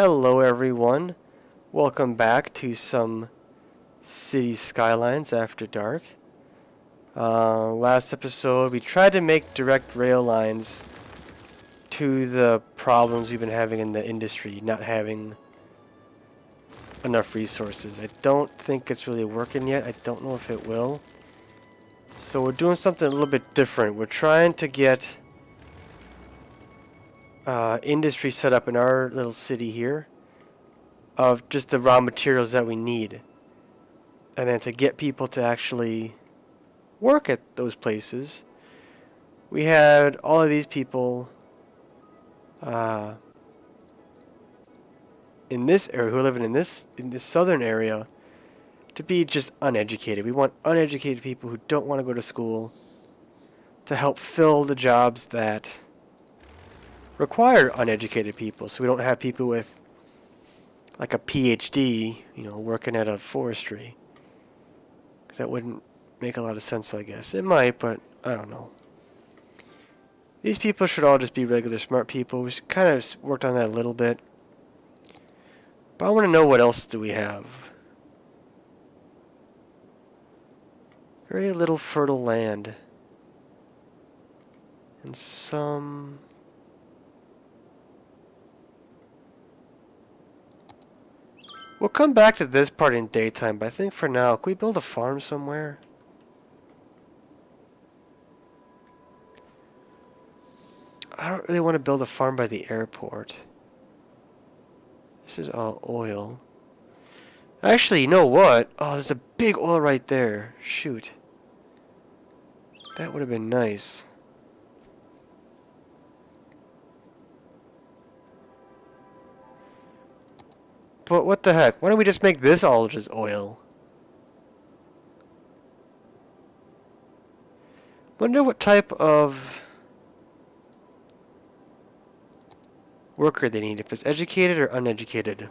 Hello everyone, welcome back to some City Skylines After Dark. Last episode we tried to make direct rail lines to the problems we've been having in the industry, not having enough resources. I don't think it's really working yet, I don't know if it will. So we're doing something a little bit different. We're trying to get industry set up in our little city here of just the raw materials that we need. And then to get people to actually work at those places, we had all of these people in this area who are living in this southern area to be just uneducated. We want uneducated people who don't want to go to school to help fill the jobs that require uneducated people. So we don't have people with like a PhD, working at a forestry. That wouldn't make a lot of sense, I guess. It might, but I don't know. These people should all just be regular smart people. We kind of worked on that a little bit. But I want to know, what else do we have? Very little fertile land. And some... We'll come back to this part in daytime, but I think for now, can we build a farm somewhere? I don't really want to build a farm by the airport. This is all oil. Actually, you know what? Oh, there's a big oil right there. Shoot. That would have been nice. But what the heck? Why don't we just make this all just oil? Wonder what type of worker they need, if it's educated or uneducated.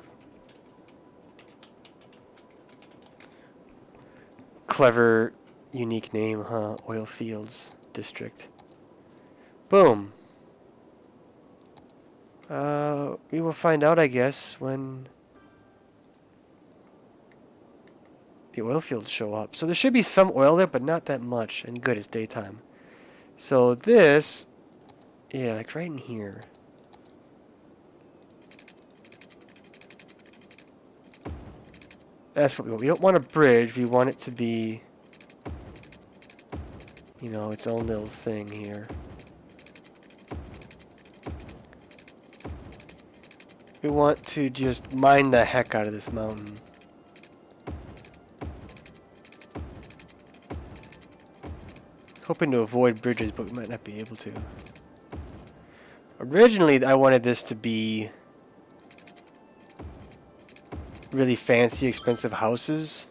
Clever, unique name, huh? Oil Fields District. Boom. We will find out, I guess, when the oil fields show up. So there should be some oil there, but not that much. And good, it's daytime. So this, yeah, like right in here. That's what we want. We don't want a bridge. We want it to be, its own little thing here. We want to just mine the heck out of this mountain. Hoping to avoid bridges, but we might not be able to. Originally, I wanted this to be really fancy, expensive houses.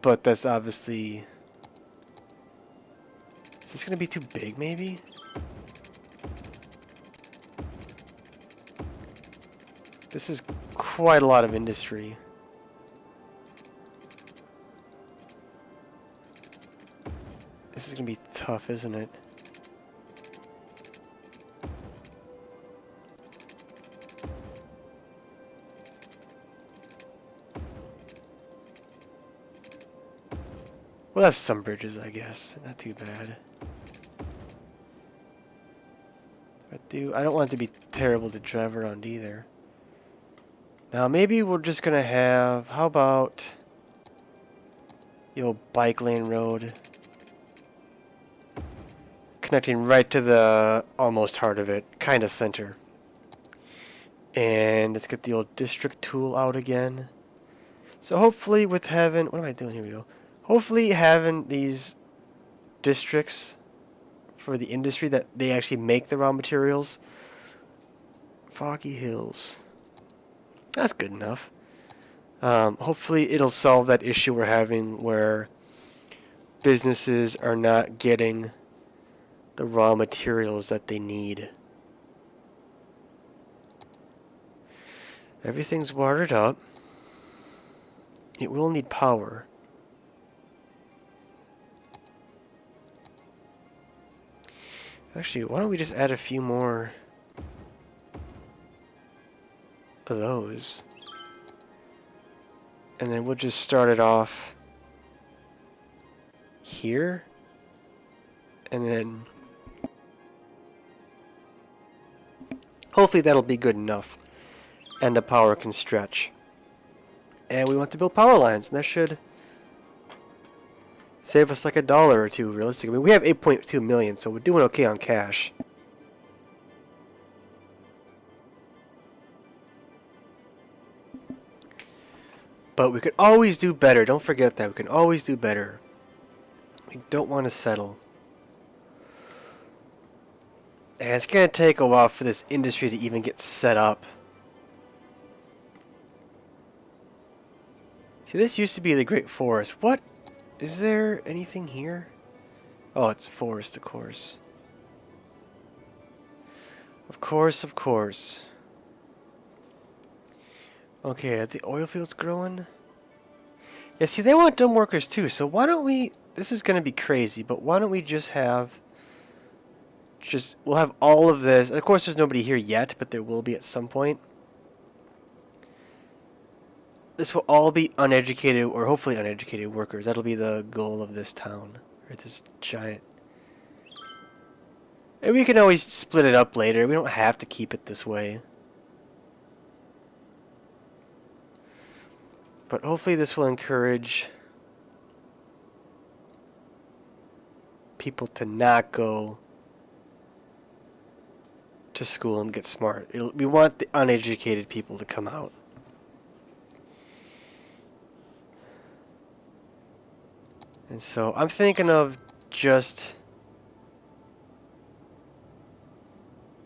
But that's obviously... Is this going to be too big, maybe? This is quite a lot of industry. This is going to be tough, isn't it? We'll have some bridges, I guess. Not too bad. I don't want it to be terrible to drive around either. Now maybe we're just going to have... How about the old bike lane road? Connecting right to the almost heart of it. Kind of center. And let's get the old district tool out again. So hopefully with having... What am I doing? Here we go. Hopefully having these districts for the industry that they actually make the raw materials. Foggy Hills. That's good enough. Hopefully it'll solve that issue we're having where businesses are not getting the raw materials that they need. Everything's watered up. It will need power. Actually, why don't we just add a few more of those. And then we'll just start it off here. And then hopefully that'll be good enough. And the power can stretch. And we want to build power lines, and that should save us like $1 or $2 realistically. I mean, we have 8.2 million, so we're doing okay on cash. But we could always do better. Don't forget that. We can always do better. We don't want to settle. And it's going to take a while for this industry to even get set up. See, this used to be the Great Forest. What? Is there anything here? Oh, it's forest, of course. Of course, of course. Okay, are the oil fields growing? Yeah, see, they want dumb workers too, so why don't we... This is going to be crazy, but why don't we just have... We'll have all of this. Of course, there's nobody here yet, but there will be at some point. This will all be uneducated, or hopefully uneducated workers. That'll be the goal of this town. Or this giant... And we can always split it up later. We don't have to keep it this way. But hopefully this will encourage people to not go to school and get smart. We want the uneducated people to come out. And so I'm thinking of just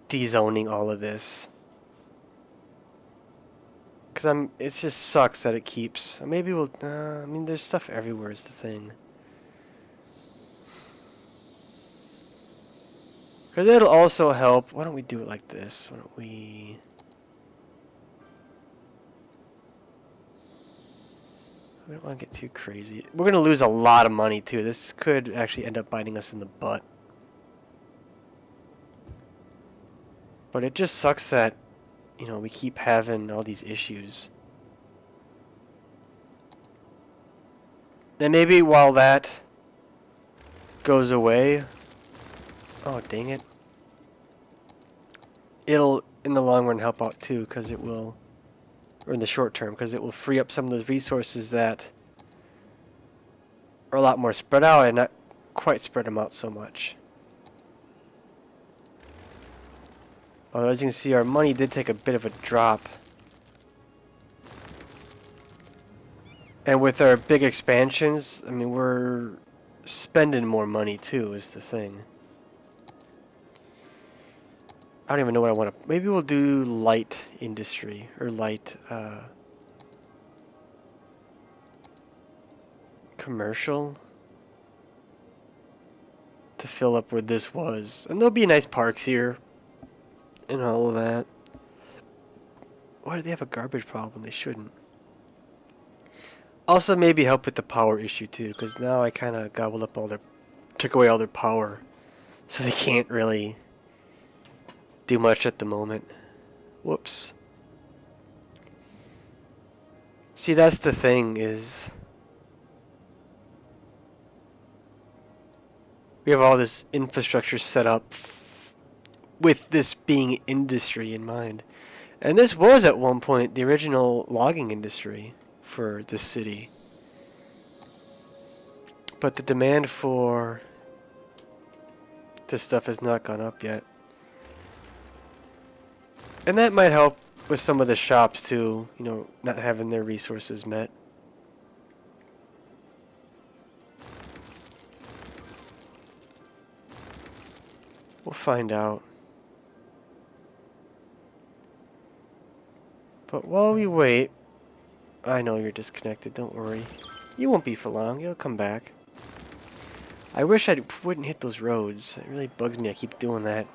dezoning all of this. Because it just sucks that it keeps. Maybe we'll, I mean, there's stuff everywhere is the thing. Or that'll also help. Why don't we do it like this? Why don't we... We don't want to get too crazy. We're going to lose a lot of money too. This could actually end up biting us in the butt. But it just sucks that, you know, we keep having all these issues. Then maybe while that goes away... Oh, dang it. It'll, in the long run, help out too, because it will... Or in the short term, because it will free up some of those resources that are a lot more spread out and not quite spread them out so much. Although, as you can see, our money did take a bit of a drop. And with our big expansions, I mean, we're spending more money too, is the thing. I don't even know what I want to... Maybe we'll do light industry, or light commercial to fill up where this was. And there'll be nice parks here and all of that. Why do they have a garbage problem? They shouldn't. Also maybe help with the power issue too, because now I kind of gobbled up all their... Took away all their power. So they can't really do much at the moment. Whoops. See, that's the thing is... We have all this infrastructure set up with this being industry in mind. And this was at one point the original logging industry for this city. But the demand for this stuff has not gone up yet. And that might help with some of the shops too, you know, not having their resources met. We'll find out. But while we wait, I know you're disconnected, don't worry. You won't be for long, you'll come back. I wish I wouldn't hit those roads. It really bugs me, I keep doing that.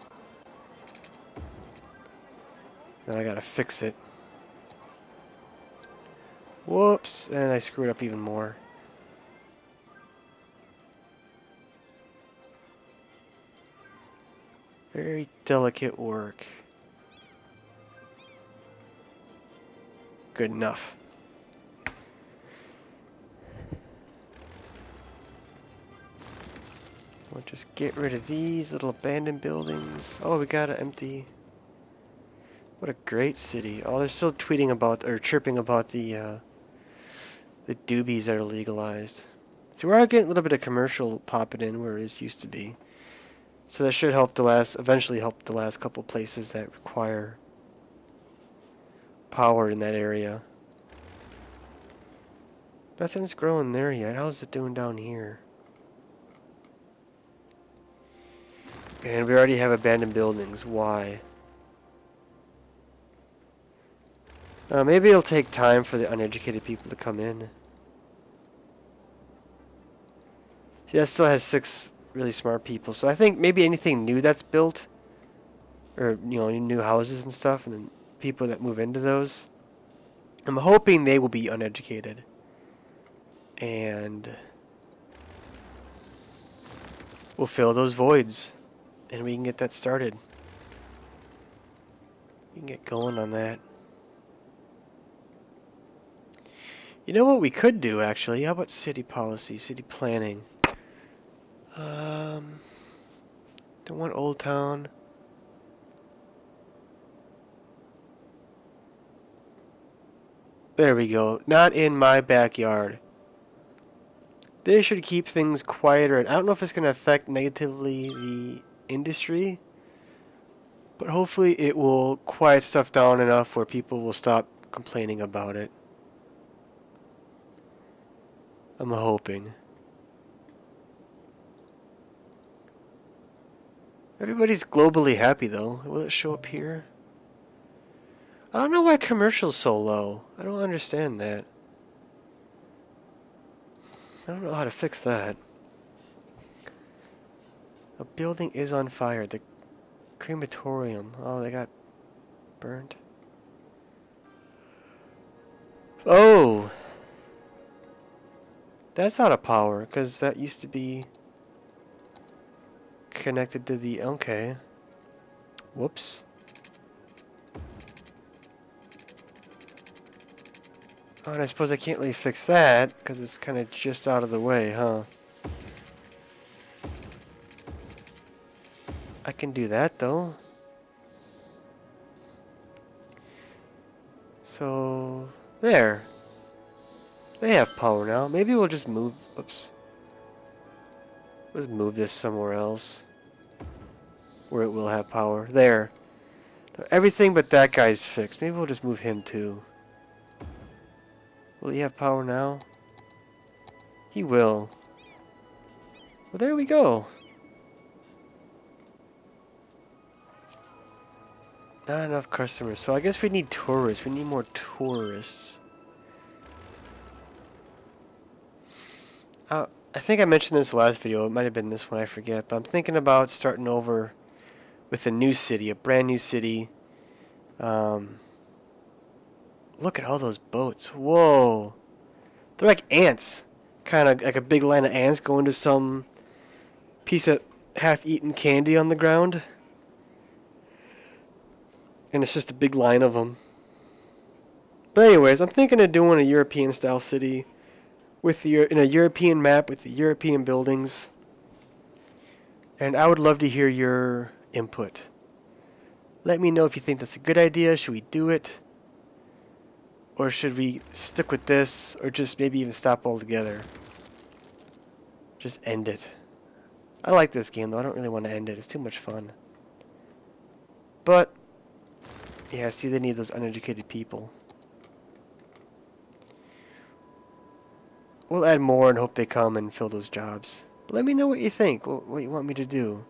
Now I gotta fix it. Whoops, and I screwed up even more. Very delicate work. Good enough. We'll just get rid of these little abandoned buildings. Oh, we got an empty. What a great city. Oh, they're still tweeting about, or chirping about the doobies that are legalized. So we are getting a little bit of commercial popping in where it used to be. So that should help eventually help the last couple places that require power in that area. Nothing's growing there yet. How's it doing down here? And we already have abandoned buildings. Why? Maybe it'll take time for the uneducated people to come in. See, that still has 6 really smart people. So I think maybe anything new that's built, or new houses and stuff, and then people that move into those, I'm hoping they will be uneducated. And we'll fill those voids. And we can get that started. We can get going on that. You know what we could do, actually? How about city policy, city planning? Don't want Old Town. There we go. Not in my backyard. They should keep things quieter. I don't know if it's going to affect negatively the industry, but hopefully it will quiet stuff down enough where people will stop complaining about it. I'm hoping. Everybody's globally happy though. Will it show up here? I don't know why commercial's so low. I don't understand that. I don't know how to fix that. A building is on fire. The crematorium. Oh, they got burned. Oh! That's out of power, because that used to be connected to the... Okay. Whoops. Oh, and I suppose I can't really fix that, because it's kind of just out of the way, huh? I can do that, though. So... There. They have power now. Maybe we'll just move... Oops. Let's move this somewhere else. Where it will have power. There. Everything but that guy's fixed. Maybe we'll just move him too. Will he have power now? He will. Well, there we go. Not enough customers. So I guess we need tourists. We need more tourists. I think I mentioned this last video. It might have been this one. I forget. But I'm thinking about starting over with a new city. A brand new city. Look at all those boats. Whoa. They're like ants. Kind of like a big line of ants going to some piece of half-eaten candy on the ground. And it's just a big line of them. But anyways, I'm thinking of doing a European-style city with in a European map with the European buildings. And I would love to hear your input. Let me know if you think that's a good idea. Should we do it? Or should we stick with this? Or just maybe even stop altogether? Just end it. I like this game though. I don't really want to end it. It's too much fun. But yeah, see, they need those uneducated people. We'll add more and hope they come and fill those jobs. But let me know what you think, what you want me to do.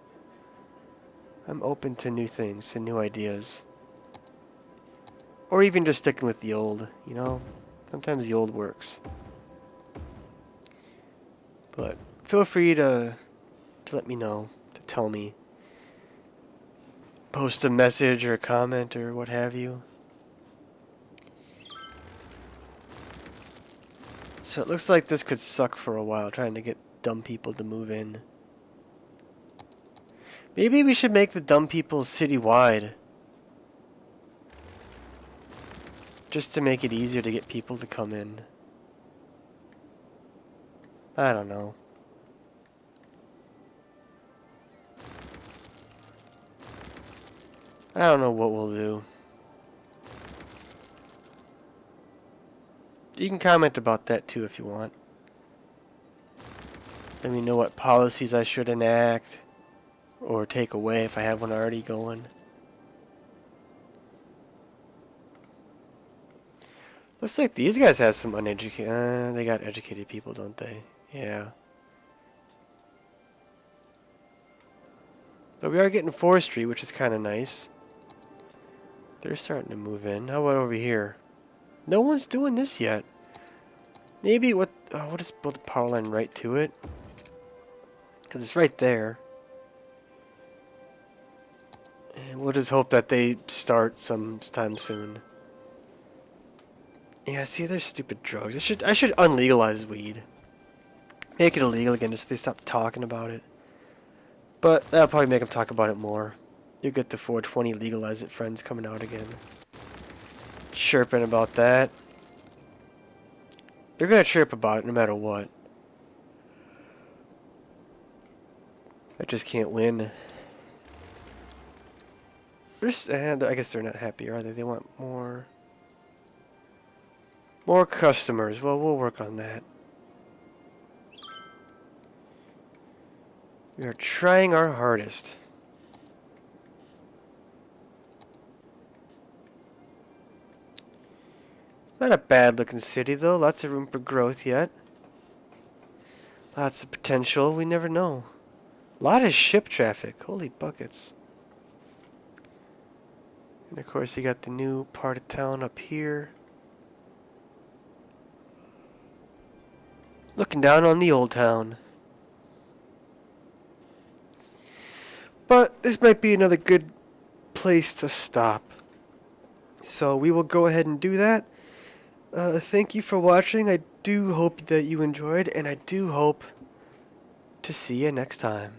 I'm open to new things and new ideas. Or even just sticking with the old, you know? Sometimes the old works. But feel free to let me know, to tell me. Post a message or a comment or what have you. So it looks like this could suck for a while, trying to get dumb people to move in. Maybe we should make the dumb people citywide. just to make it easier to get people to come in. I don't know. I don't know what we'll do. You can comment about that too if you want. Let me know what policies I should enact or take away if I have one already going. Looks like these guys have some uneducated... they got educated people, don't they? Yeah. But we are getting forestry, which is kind of nice. They're starting to move in. How about over here? No one's doing this yet. Maybe we'll just build a power line right to it. Because it's right there. And we'll just hope that they start sometime soon. Yeah, see, there's stupid drugs. I should unlegalize weed. Make it illegal again, just so they stop talking about it. But that'll probably make them talk about it more. You'll get the 420 legalize it friends coming out again. Chirping about that. They're gonna chirp about it no matter what. I just can't win. I guess they're not happy, are they? They want more customers. Well, we'll work on that. We are trying our hardest. Not a bad looking city though. Lots of room for growth yet. Lots of potential. We never know. A lot of ship traffic. Holy buckets. And of course you got the new part of town up here. Looking down on the old town. But this might be another good place to stop. So we will go ahead and do that. Thank you for watching. I do hope that you enjoyed, and I do hope to see you next time.